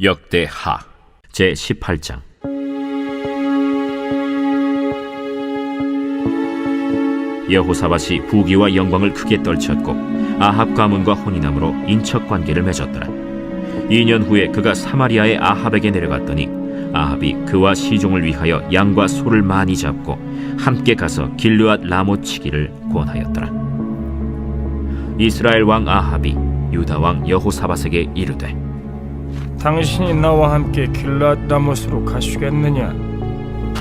역대하 제18장. 여호사밧이 부귀와 영광을 크게 떨쳤고 아합 가문과 혼인함으로 인척관계를 맺었더라. 2년 후에 그가 사마리아의 아합에게 내려갔더니 아합이 그와 시종을 위하여 양과 소를 많이 잡고 함께 가서 길르앗 라못 치기를 권하였더라. 이스라엘 왕 아합이 유다 왕 여호사밧에게 이르되, 당신이 나와 함께 길르앗 라못으로 가시겠느냐?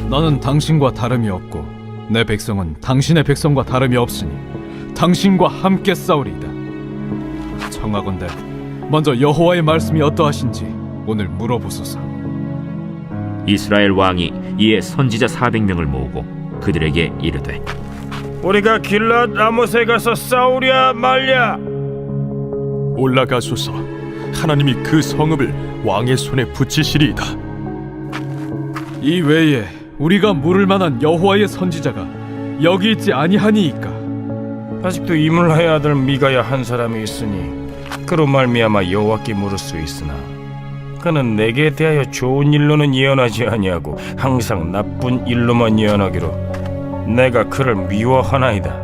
나는 당신과 다름이 없고 내 백성은 당신의 백성과 다름이 없으니 당신과 함께 싸우리이다. 청하건대 먼저 여호와의 말씀이 어떠하신지 오늘 물어보소서. 이스라엘 왕이 이에 선지자 400명을 모으고 그들에게 이르되, 우리가 길르앗 라못에 가서 싸우랴 말랴? 올라가소서. 하나님이 그 성읍을 왕의 손에 붙이시리이다. 이 외에 우리가 물을 만한 여호와의 선지자가 여기 있지 아니하니이까? 아직도 이물라의 아들 미가야 한 사람이 있으니 그로 말미암아 여호와께 물을 수 있으나 그는 내게 대하여 좋은 일로는 예언하지 아니하고 항상 나쁜 일로만 예언하기로 내가 그를 미워하나이다.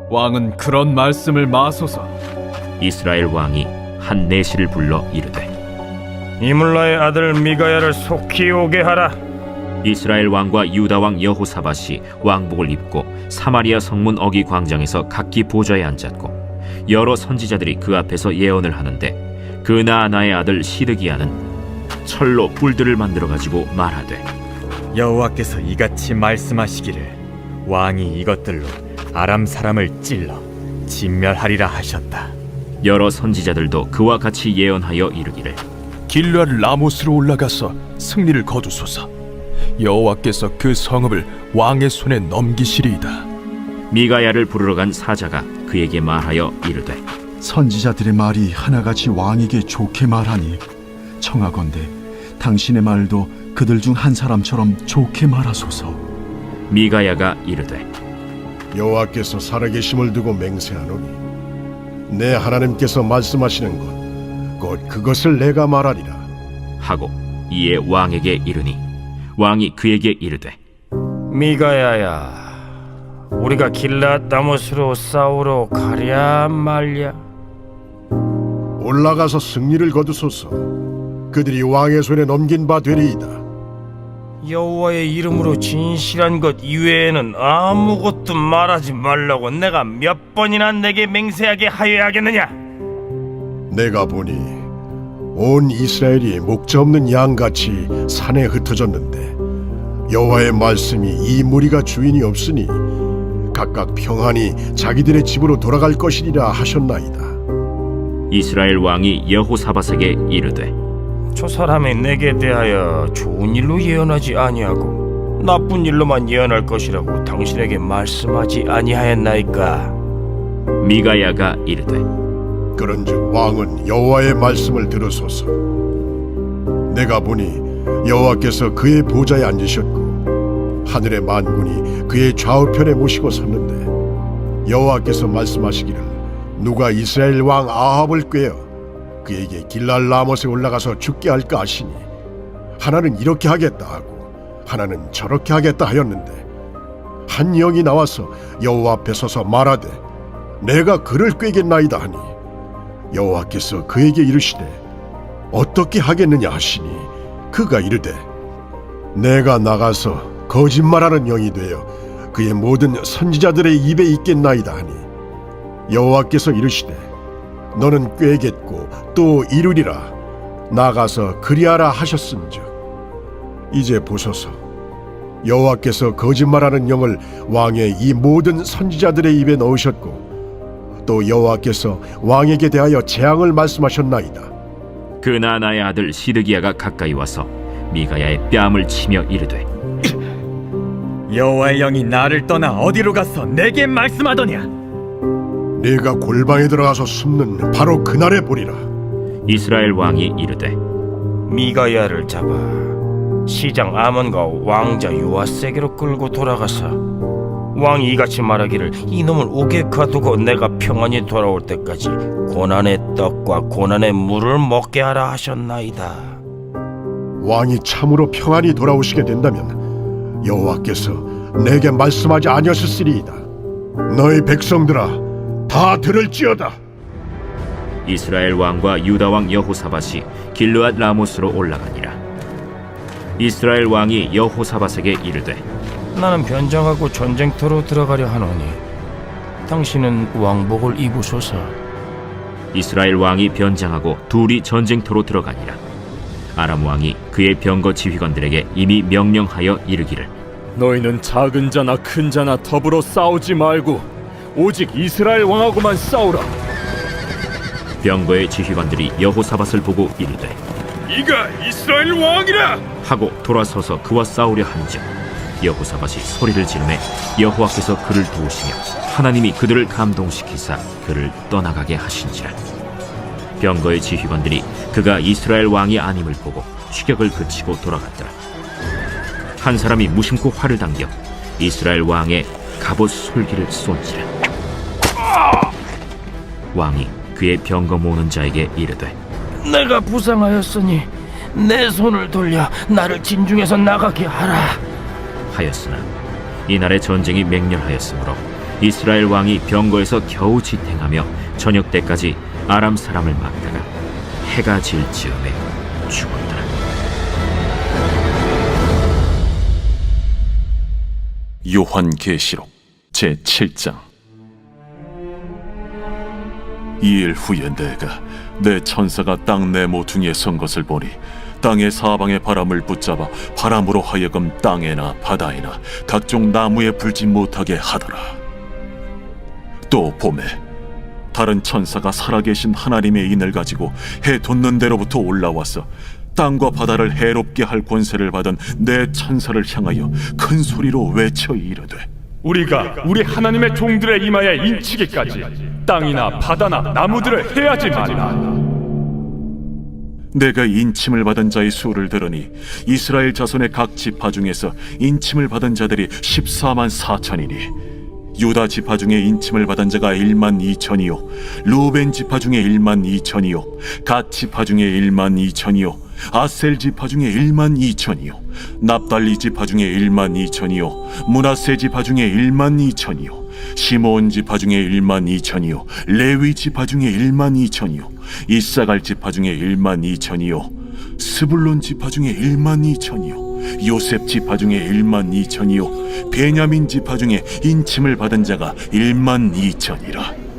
왕은 그런 말씀을 마소서. 이스라엘 왕이 한 내시를 불러 이르되, 이물라의 아들 미가야를 속히 오게 하라. 이스라엘 왕과 유다 왕 여호사밧이 왕복을 입고 사마리아 성문 어기 광장에서 각기 보좌에 앉았고 여러 선지자들이 그 앞에서 예언을 하는데 그나아나의 아들 시드기야는 철로 뿔들을 만들어 가지고 말하되, 여호와께서 이같이 말씀하시기를 왕이 이것들로 아람 사람을 찔러 진멸하리라 하셨다. 여러 선지자들도 그와 같이 예언하여 이르기를, 길르앗 라못으로 올라가서 승리를 거두소서. 여호와께서 그 성읍을 왕의 손에 넘기시리이다. 미가야를 부르러 간 사자가 그에게 말하여 이르되, 선지자들의 말이 하나같이 왕에게 좋게 말하니 청하건대 당신의 말도 그들 중 한 사람처럼 좋게 말하소서. 미가야가 이르되, 여호와께서 살아계심을 두고 맹세하노니 내 하나님께서 말씀하시는 것 곧 그것을 내가 말하리라 하고 이에 왕에게 이르니 왕이 그에게 이르되, 미가야야, 우리가 길르앗 라못으로 싸우러 가랴 말랴? 올라가서 승리를 거두소서. 그들이 왕의 손에 넘긴 바 되리이다. 여호와의 이름으로 진실한 것 이외에는 아무것도 말하지 말라고 내가 몇 번이나 내게 맹세하게 하여야 하겠느냐? 내가 보니 온 이스라엘이 목자 없는 양같이 산에 흩어졌는데 여호와의 말씀이 이 무리가 주인이 없으니 각각 평안히 자기들의 집으로 돌아갈 것이리라 하셨나이다. 이스라엘 왕이 여호사밧에게 이르되, 저 사람이 내게 대하여 좋은 일로 예언하지 아니하고 나쁜 일로만 예언할 것이라고 당신에게 말씀하지 아니하였나이까? 미가야가 이르되, 그런즉 왕은 여호와의 말씀을 들으소서. 내가 보니 여호와께서 그의 보좌에 앉으셨고 하늘의 만군이 그의 좌우편에 모시고 섰는데 여호와께서 말씀하시기를 누가 이스라엘 왕 아합을 꾀어 그에게 길르앗 라못에 올라가서 죽게 할까 하시니 하나는 이렇게 하겠다 하고 하나는 저렇게 하겠다 하였는데 한 영이 나와서 여호와 앞에 서서 말하되 내가 그를 꾀겠나이다 하니 여호와께서 그에게 이르시되 어떻게 하겠느냐 하시니 그가 이르되 내가 나가서 거짓말하는 영이 되어 그의 모든 선지자들의 입에 있겠나이다 하니 여호와께서 이르시되 너는 꾀겠고 또 이루리라. 나가서 그리하라 하셨은즉 이제 보소서. 여호와께서 거짓말하는 영을 왕의 이 모든 선지자들의 입에 넣으셨고 또 여호와께서 왕에게 대하여 재앙을 말씀하셨나이다. 그나아나의 아들 시드기야가 가까이 와서 미가야의 뺨을 치며 이르되, 여호와의 영이 나를 떠나 어디로 가서 내게 말씀하더냐? 네가 골방에 들어가서 숨는 바로 그날에 보리라. 이스라엘 왕이 이르되, 미가야를 잡아 시장 아몬과 왕자 요아스에게로 끌고 돌아가서 왕이 이같이 말하기를 이놈을 옥에 가두고 내가 평안히 돌아올 때까지 고난의 떡과 고난의 물을 먹게 하라 하셨나이다. 왕이 참으로 평안히 돌아오시게 된다면 여호와께서 내게 말씀하지 아니하셨으리이다. 너희 백성들아, 다 들을지어다. 이스라엘 왕과 유다 왕 여호사밧이 길르앗 라모스로 올라가니라. 이스라엘 왕이 여호사밧에게 이르되 나는 변장하고 전쟁터로 들어가려 하노니 당신은 왕복을 입으소서. 이스라엘 왕이 변장하고 둘이 전쟁터로 들어가니라. 아람 왕이 그의 병거 지휘관들에게 이미 명령하여 이르기를 너희는 작은 자나 큰 자나 더불어 싸우지 말고 오직 이스라엘 왕하고만 싸우라. 병거의 지휘관들이 여호사밧을 보고 이르되 이가 이스라엘 왕이라 하고 돌아서서 그와 싸우려 한즉 여호사밧이 소리를 지르매 여호와께서 그를 도우시며 하나님이 그들을 감동시키사 그를 떠나가게 하신지라. 병거의 지휘관들이 그가 이스라엘 왕이 아님을 보고 추격을 그치고 돌아갔더라. 한 사람이 무심코 활을 당겨 이스라엘 왕의 갑옷 솔기를 쏜지라. 왕이 그의 병거 모는 자에게 이르되 내가 부상하였으니 내 손을 돌려 나를 진중에서 나가게 하라 하였으나 이날의 전쟁이 맹렬하였으므로 이스라엘 왕이 병거에서 겨우 지탱하며 저녁 때까지 아람 사람을 막다가 해가 질 즈음에 죽었더라. 요한계시록 제7장. 이 일 후에 내가 내 천사가 땅 내 모퉁이에 선 것을 보니 땅의 사방의 바람을 붙잡아 바람으로 하여금 땅에나 바다에나 각종 나무에 불지 못하게 하더라. 또 봄에 다른 천사가 살아계신 하나님의 인을 가지고 해 돋는 데로부터 올라와서 땅과 바다를 해롭게 할 권세를 받은 내 천사를 향하여 큰 소리로 외쳐 이르되 우리가 우리 하나님의 종들의 이마에 인치기까지 땅이나 바다나 나무들을 해하지 말라. 내가 인침을 받은 자의 수를 들으니 이스라엘 자손의 각 지파 중에서 인침을 받은 자들이 14만 4천이니 유다 지파 중에 인침을 받은 자가 1만 2천이요 루벤 지파 중에 1만 2천이요 갓 지파 중에 1만 2천이요 아셀 지파 중에 1만 2천이요 납달리 지파 중에 1만 2천이요 므낫세 지파 중에 1만 2천이요 시므온 지파 중에 1만 2천이요 레위 지파 중에 1만 2천이요 이사갈 지파 중에 1만 2천이요 스불론 지파 중에 1만 2천이요 요셉 지파 중에 1만 2천이요 베냐민 지파 중에 인침을 받은 자가 1만 2천이라.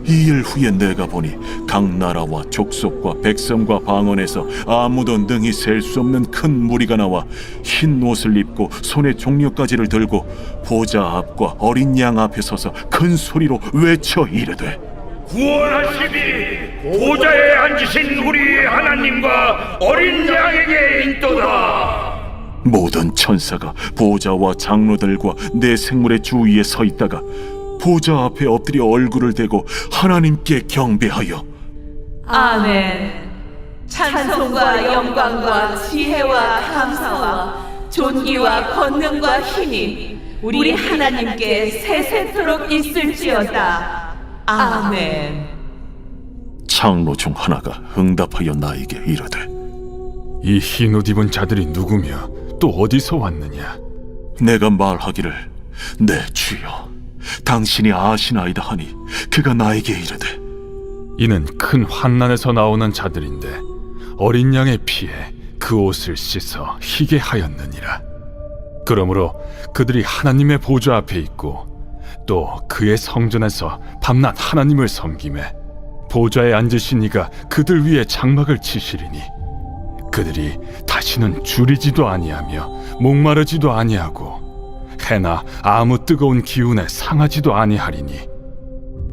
이 일 후에 내가 보니 각 나라와 족속과 백성과 방언에서 아무도 능히 셀 수 없는 큰 무리가 나와 흰 옷을 입고 손에 종려가지를 들고 보좌 앞과 어린 양 앞에 서서 큰 소리로 외쳐 이르되 구원하시니 보좌에 앉으신 우리 하나님과 어린 양에게 있도다. 모든 천사가 보좌와 장로들과 내 생물의 주위에 서 있다가 보좌 앞에 엎드려 얼굴을 대고 하나님께 경배하여 아멘. 찬송과 영광과 지혜와 감사와 존귀와 권능과 힘이 우리 하나님께 세세토록 있을지어다. 아멘. 장로 중 하나가 응답하여 나에게 이르되 이 흰 옷 입은 자들이 누구며 또 어디서 왔느냐? 내가 말하기를 내 주여 당신이 아시나이다 하니 그가 나에게 이르되 이는 큰 환난에서 나오는 자들인데 어린 양의 피에 그 옷을 씻어 희게 하였느니라. 그러므로 그들이 하나님의 보좌 앞에 있고 또 그의 성전에서 밤낮 하나님을 섬기매 보좌에 앉으신 이가 그들 위에 장막을 치시리니 그들이 다시는 줄이지도 아니하며 목마르지도 아니하고 해나 아무 뜨거운 기운에 상하지도 아니하리니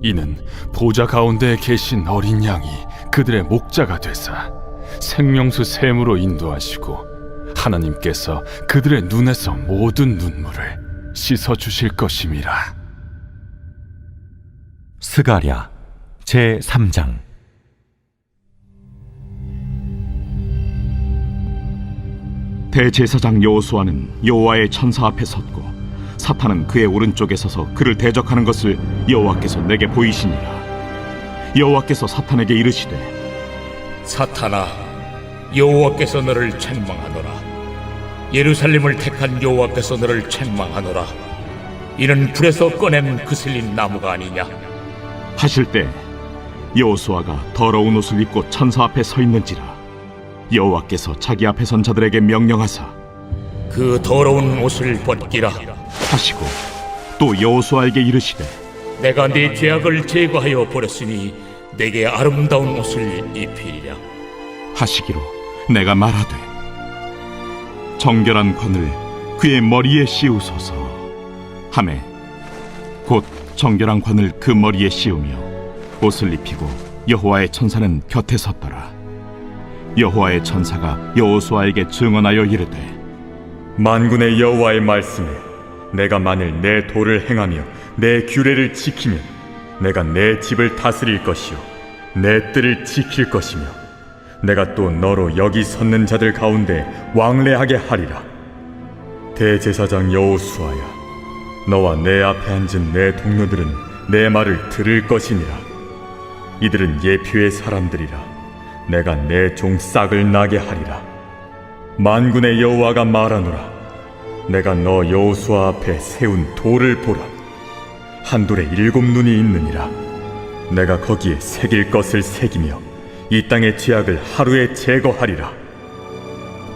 이는 보좌 가운데에 계신 어린 양이 그들의 목자가 되사 생명수 샘으로 인도하시고 하나님께서 그들의 눈에서 모든 눈물을 씻어 주실 것임이라. 스가랴 제3장. 대제사장 여호수아는 여호와의 천사 앞에 섰고 사탄은 그의 오른쪽에 서서 그를 대적하는 것을 여호와께서 내게 보이시니라. 여호와께서 사탄에게 이르시되 사탄아, 여호와께서 너를 책망하노라. 예루살렘을 택한 여호와께서 너를 책망하노라. 이는 불에서 꺼낸 그슬린 나무가 아니냐. 하실 때 여호수아가 더러운 옷을 입고 천사 앞에 서 있는지라. 여호와께서 자기 앞에 선 자들에게 명령하사 그 더러운 옷을 벗기라 하시고 또 여호수아에게 이르시되 내가 네 죄악을 제거하여 버렸으니 내게 아름다운 옷을 입히리라 하시기로 내가 말하되 정결한 관을 그의 머리에 씌우소서 하매 곧 정결한 관을 그 머리에 씌우며 옷을 입히고 여호와의 천사는 곁에 섰더라. 여호와의 천사가 여호수아에게 증언하여 이르되 만군의 여호와의 말씀에 내가 만일 내 도를 행하며 내 규례를 지키면 내가 내 집을 다스릴 것이요 내 뜰을 지킬 것이며 내가 또 너로 여기 섰는 자들 가운데 왕래하게 하리라. 대제사장 여호수아야, 너와 내 앞에 앉은 내 동료들은 내 말을 들을 것이니라. 이들은 예표의 사람들이라. 내가 내 종 싹을 나게 하리라. 만군의 여호와가 말하노라. 내가 너 여호수아 앞에 세운 돌을 보라. 한 돌에 7 눈이 있느니라. 내가 거기에 새길 것을 새기며 이 땅의 죄악을 하루에 제거하리라.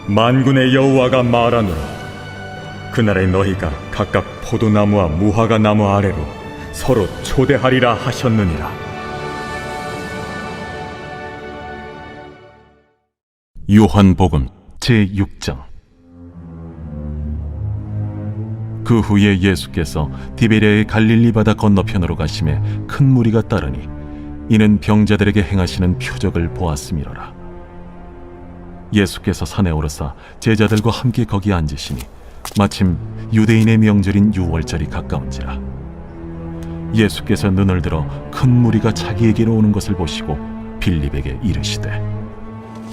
만군의 여호와가 말하노라. 그날에 너희가 각각 포도나무와 무화과 나무 아래로 서로 초대하리라 하셨느니라. 요한복음 제6장. 그 후에 예수께서 디베랴의 갈릴리 바다 건너편으로 가심에 큰 무리가 따르니 이는 병자들에게 행하시는 표적을 보았음이로라. 예수께서 산에 오르사 제자들과 함께 거기 앉으시니 마침 유대인의 명절인 유월절이 가까운지라. 예수께서 눈을 들어 큰 무리가 자기에게로 오는 것을 보시고 빌립에게 이르시되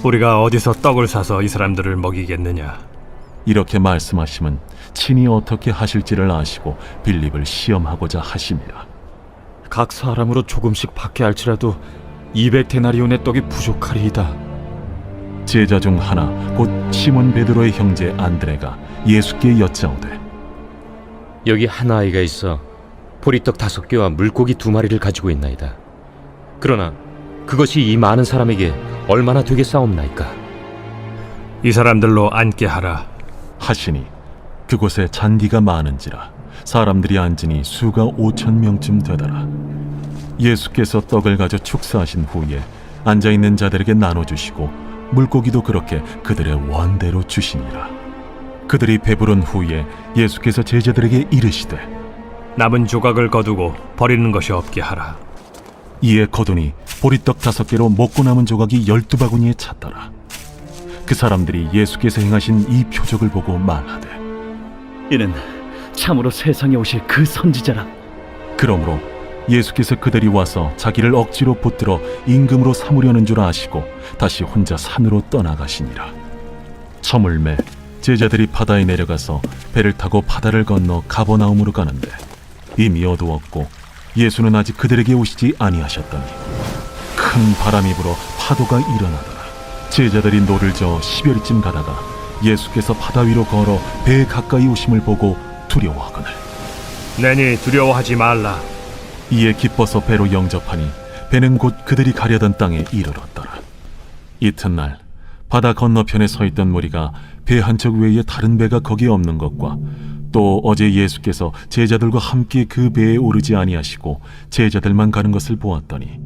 우리가 어디서 떡을 사서 이 사람들을 먹이겠느냐. 이렇게 말씀하심은 친히 어떻게 하실지를 아시고 빌립을 시험하고자 하심이라. 각 사람으로 조금씩 받게 할지라도 200데나리온의 떡이 부족하리이다. 제자 중 하나 곧 시몬 베드로의 형제 안드레가 예수께 여짜오되 여기 한 아이가 있어 보리떡 5개와 물고기 2마리를 가지고 있나이다. 그러나 그것이 이 많은 사람에게 얼마나 되겠사옵나이까? 이 사람들로 앉게 하라 하시니 그곳에 잔디가 많은지라 사람들이 앉으니 수가 5,000명쯤 되더라. 예수께서 떡을 가져 축사하신 후에 앉아있는 자들에게 나눠주시고 물고기도 그렇게 그들의 원대로 주시니라. 그들이 배부른 후에 예수께서 제자들에게 이르시되 남은 조각을 거두고 버리는 것이 없게 하라. 이에 거두니 보리떡 5개로 먹고 남은 조각이 12바구니에 찼더라. 그 사람들이 예수께서 행하신 이 표적을 보고 말하되 이는 참으로 세상에 오실 그 선지자라. 그러므로 예수께서 그들이 와서 자기를 억지로 붙들어 임금으로 삼으려는 줄 아시고 다시 혼자 산으로 떠나가시니라. 저물매 제자들이 바다에 내려가서 배를 타고 바다를 건너 가버나움으로 가는데 이미 어두웠고 예수는 아직 그들에게 오시지 아니하셨더니 큰 바람이 불어 파도가 일어나더라. 제자들이 노를 저어 10여리쯤 가다가 예수께서 바다 위로 걸어 배에 가까이 오심을 보고 두려워하거늘 내니 두려워하지 말라. 이에 기뻐서 배로 영접하니 배는 곧 그들이 가려던 땅에 이르렀더라. 이튿날 바다 건너편에 서 있던 무리가 배 한 척 외에 다른 배가 거기에 없는 것과 또 어제 예수께서 제자들과 함께 그 배에 오르지 아니하시고 제자들만 가는 것을 보았더니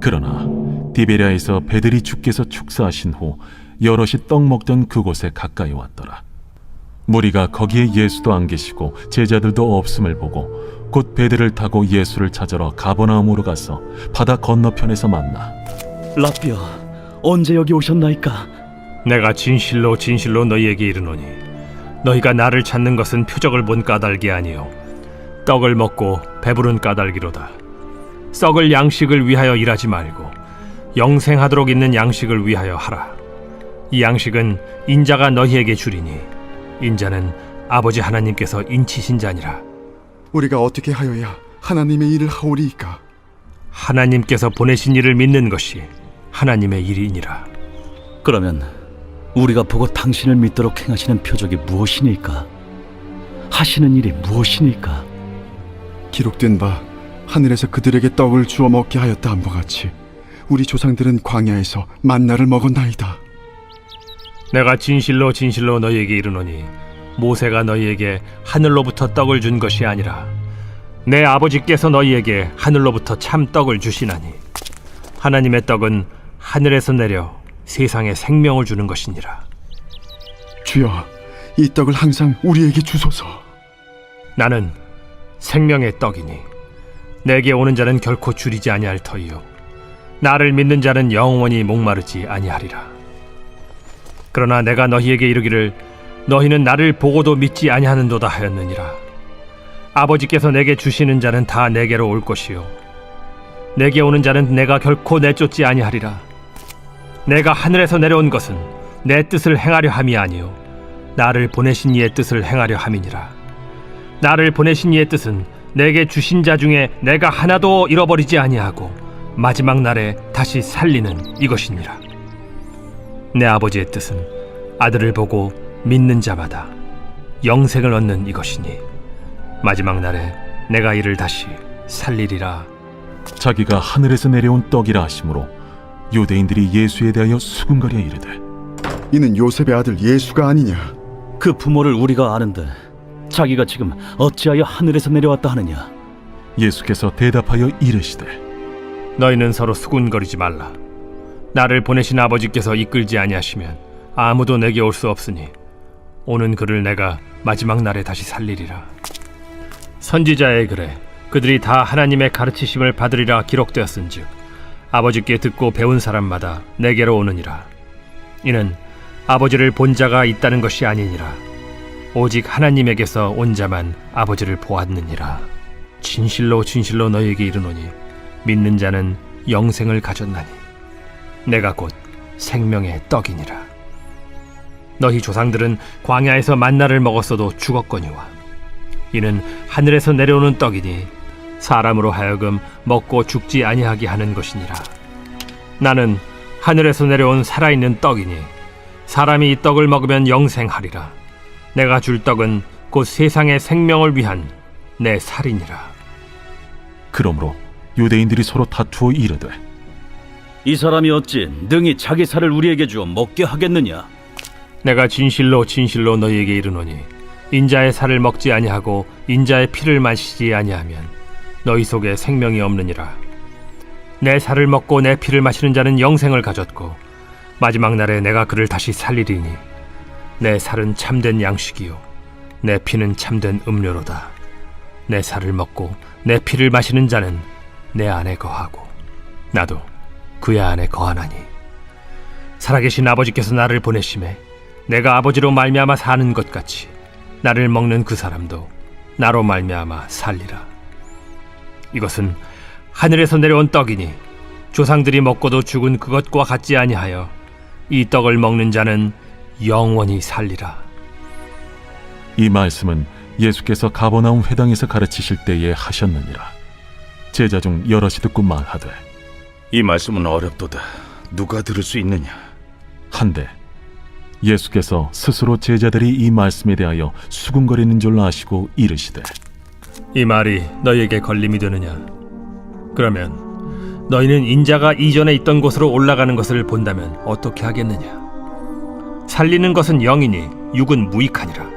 그러나 디베랴에서 배들이 주께서 축사하신 후 여럿이 떡 먹던 그곳에 가까이 왔더라. 무리가 거기에 예수도 안 계시고 제자들도 없음을 보고 곧 배들을 타고 예수를 찾으러 가버나움으로 가서 바다 건너편에서 만나 라삐어, 언제 여기 오셨나이까? 내가 진실로 진실로 너희에게 이르노니 너희가 나를 찾는 것은 표적을 본 까닭이 아니요 떡을 먹고 배부른 까닭이로다. 썩을 양식을 위하여 일하지 말고 영생하도록 있는 양식을 위하여 하라. 이 양식은 인자가 너희에게 주리니 인자는 아버지 하나님께서 인치신 자니라. 우리가 어떻게 하여야 하나님의 일을 하오리이까? 하나님께서 보내신 이를 믿는 것이 하나님의 일이니라. 그러면 우리가 보고 당신을 믿도록 행하시는 표적이 무엇이니까? 하시는 일이 무엇이니까? 기록된 바 하늘에서 그들에게 떡을 주어 먹게 하였다 함과 같이 우리 조상들은 광야에서 만나를 먹었나이다. 내가 진실로 진실로 너희에게 이르노니 모세가 너희에게 하늘로부터 떡을 준 것이 아니라 내 아버지께서 너희에게 하늘로부터 참 떡을 주시나니 하나님의 떡은 하늘에서 내려 세상에 생명을 주는 것이니라. 주여, 이 떡을 항상 우리에게 주소서. 나는 생명의 떡이니 내게 오는 자는 결코 줄이지 아니할 터이요 나를 믿는 자는 영원히 목마르지 아니하리라. 그러나 내가 너희에게 이르기를 너희는 나를 보고도 믿지 아니하는도다 하였느니라. 아버지께서 내게 주시는 자는 다 내게로 올 것이요 내게 오는 자는 내가 결코 내쫓지 아니하리라. 내가 하늘에서 내려온 것은 내 뜻을 행하려 함이 아니요 나를 보내신 이의 뜻을 행하려 함이니라. 나를 보내신 이의 뜻은 내게 주신 자 중에 내가 하나도 잃어버리지 아니하고 마지막 날에 다시 살리는 이것이니라. 내 아버지의 뜻은 아들을 보고 믿는 자마다 영생을 얻는 이것이니 마지막 날에 내가 이를 다시 살리리라. 자기가 하늘에서 내려온 떡이라 하심으로 유대인들이 예수에 대하여 수군거려 이르되 이는 요셉의 아들 예수가 아니냐? 그 부모를 우리가 아는데 자기가 지금 어찌하여 하늘에서 내려왔다 하느냐? 예수께서 대답하여 이르시되 너희는 서로 수군거리지 말라. 나를 보내신 아버지께서 이끌지 아니하시면 아무도 내게 올 수 없으니 오는 그를 내가 마지막 날에 다시 살리리라. 선지자의 글에 그들이 다 하나님의 가르치심을 받으리라 기록되었은즉 아버지께 듣고 배운 사람마다 내게로 오느니라. 이는 아버지를 본 자가 있다는 것이 아니니라. 오직 하나님에게서 온 자만 아버지를 보았느니라. 진실로 진실로 너희에게 이르노니 믿는 자는 영생을 가졌나니 내가 곧 생명의 떡이니라. 너희 조상들은 광야에서 만나를 먹었어도 죽었거니와 이는 하늘에서 내려오는 떡이니 사람으로 하여금 먹고 죽지 아니하게 하는 것이니라. 나는 하늘에서 내려온 살아있는 떡이니 사람이 이 떡을 먹으면 영생하리라. 내가 줄 떡은 곧 세상의 생명을 위한 내 살이니라. 그러므로 유대인들이 서로 다투어 이르되 이 사람이 어찌 능히 자기 살을 우리에게 주어 먹게 하겠느냐? 내가 진실로 진실로 너희에게 이르노니 인자의 살을 먹지 아니하고 인자의 피를 마시지 아니하면 너희 속에 생명이 없느니라. 내 살을 먹고 내 피를 마시는 자는 영생을 가졌고 마지막 날에 내가 그를 다시 살리리니 내 살은 참된 양식이요 내 피는 참된 음료로다. 내 살을 먹고 내 피를 마시는 자는 내 안에 거하고 나도 그의 안에 거하나니 살아계신 아버지께서 나를 보내심에 내가 아버지로 말미암아 사는 것 같이 나를 먹는 그 사람도 나로 말미암아 살리라. 이것은 하늘에서 내려온 떡이니 조상들이 먹고도 죽은 그것과 같지 아니하여 이 떡을 먹는 자는 영원히 살리라. 이 말씀은 예수께서 가버나움 회당에서 가르치실 때에 하셨느니라. 제자 중 여럿이 듣고 말하되 이 말씀은 어렵도다. 누가 들을 수 있느냐? 한데 예수께서 스스로 제자들이 이 말씀에 대하여 수군거리는 줄로 아시고 이르시되 이 말이 너희에게 걸림이 되느냐? 그러면 너희는 인자가 이전에 있던 곳으로 올라가는 것을 본다면 어떻게 하겠느냐? 살리는 것은 영이니 육은 무익하니라.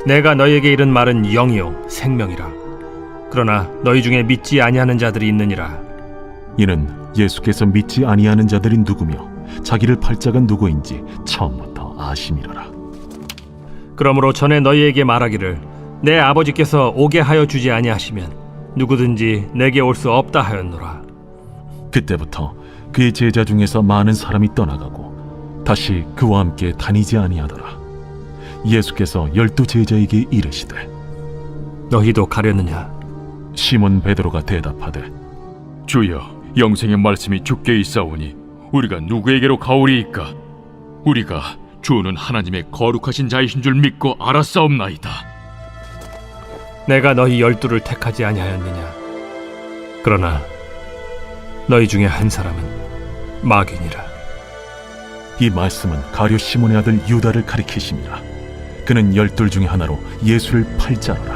내가 너희에게 이른 말은 영이요 생명이라. 그러나 너희 중에 믿지 아니하는 자들이 있느니라. 이는 예수께서 믿지 아니하는 자들이 누구며 자기를 팔 자가 누구인지 처음부터 아심이로라. 그러므로 전에 너희에게 말하기를 내 아버지께서 오게 하여 주지 아니하시면 누구든지 내게 올 수 없다 하였노라. 그때부터 그의 제자 중에서 많은 사람이 떠나가고 다시 그와 함께 다니지 아니하더라. 예수께서 12 제자에게 이르시되 너희도 가려느냐? 시몬 베드로가 대답하되 주여, 영생의 말씀이 주께 있사오니 우리가 누구에게로 가오리이까? 우리가 주는 하나님의 거룩하신 자이신 줄 믿고 알았사옵나이다. 내가 너희 12를 택하지 아니하였느냐? 그러나 너희 중에 한 사람은 마귀니라. 이 말씀은 가룟 시몬의 아들 유다를 가리키심이라. 그는 12 중에 하나로 예수를 팔자노라.